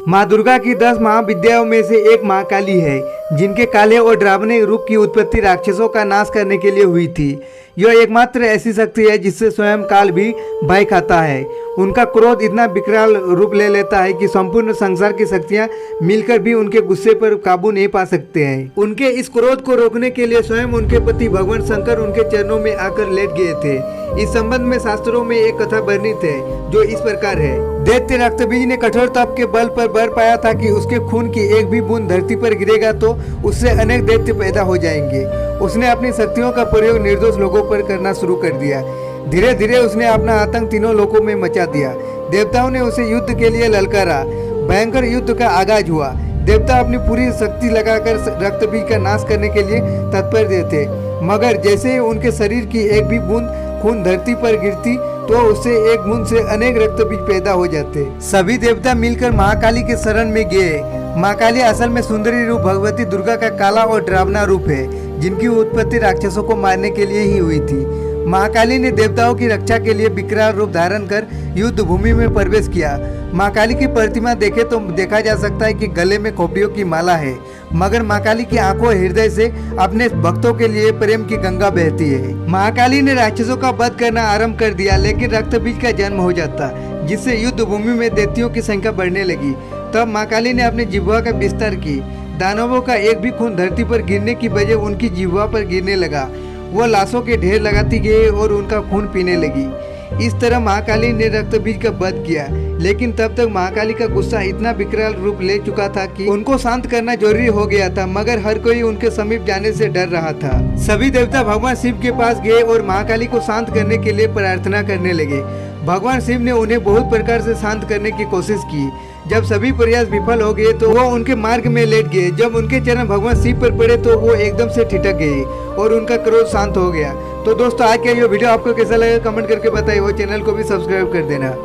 माँ दुर्गा की 10 महाविद्याओं में से एक महाकाली है, जिनके काले और डरावने रूप की उत्पत्ति राक्षसों का नाश करने के लिए हुई थी। यह एकमात्र ऐसी शक्ति है जिससे स्वयं काल भी भय खाता है। उनका क्रोध इतना विकराल रूप ले लेता है कि संपूर्ण संसार की शक्तियां मिलकर भी उनके गुस्से पर काबू नहीं पा सकते हैं। उनके इस क्रोध को रोकने के लिए स्वयं उनके पति भगवान शंकर उनके चरणों में आकर लेट गए थे। इस संबंध में शास्त्रों में एक कथा वर्णित है जो इस प्रकार है। दैत्य रक्तबीज ने कठोर तप के बल पर वर पाया था कि उसके खून की एक भी बूंद धरती पर गिरेगा तो उससे अनेक दैत्य पैदा हो जाएंगे। उसने अपनी शक्तियों का प्रयोग निर्दोष लोगों पर करना शुरू कर दिया। धीरे धीरे उसने अपना आतंक तीनों लोकों में मचा दिया। देवताओं ने उसे युद्ध के लिए ललकारा। भयंकर युद्ध का आगाज हुआ। देवता अपनी पूरी शक्ति लगाकर रक्तबीज का नाश करने के लिए तत्पर थे, मगर जैसे ही उनके शरीर की एक भी बूंद खून धरती पर गिरती तो उससे एक बूंद से अनेक रक्तबीज पैदा हो जाते। सभी देवता मिलकर महाकाली के शरण में गए। महाकाली असल में सुंदरी रूप भगवती दुर्गा का काला और डरावना रूप है, जिनकी उत्पत्ति राक्षसों को मारने के लिए ही हुई थी। महाकाली ने देवताओं की रक्षा के लिए विकराल रूप धारण कर युद्ध भूमि में प्रवेश किया। महाकाली की प्रतिमा देखे तो देखा जा सकता है कि गले में खोपड़ियों की माला है, मगर महाकाली की आंखों हृदय से अपने भक्तों के लिए प्रेम की गंगा बहती है। महाकाली ने राक्षसों का वध करना आरंभ कर दिया, लेकिन रक्तबीज का जन्म हो जाता, जिससे युद्ध भूमि में दैत्यों की संख्या बढ़ने लगी। तब महाकाली ने अपनी जिह्वा का विस्तार की। दानवों का एक भी खून धरती पर गिरने की बजाय उनकी जिह्वा पर गिरने लगा। वो लाशों के ढेर लगाती गई और उनका खून पीने लगी। इस तरह महाकाली ने रक्तबीज का वध किया, लेकिन तब तक महाकाली का गुस्सा इतना विकराल रूप ले चुका था कि उनको शांत करना जरूरी हो गया था, मगर हर कोई उनके समीप जाने से डर रहा था। सभी देवता भगवान शिव के पास गए और महाकाली को शांत करने के लिए प्रार्थना करने लगे। भगवान शिव ने उन्हें बहुत प्रकार से शांत करने की कोशिश की। जब सभी प्रयास विफल हो गए तो वो उनके मार्ग में लेट गए। जब उनके चरण भगवान शिव पर पड़े तो वो एकदम से ठिठक गए और उनका क्रोध शांत हो गया। तो दोस्तों, आज का ये वीडियो आपको कैसा लगा कमेंट करके बताइए और चैनल को भी सब्सक्राइब कर देना।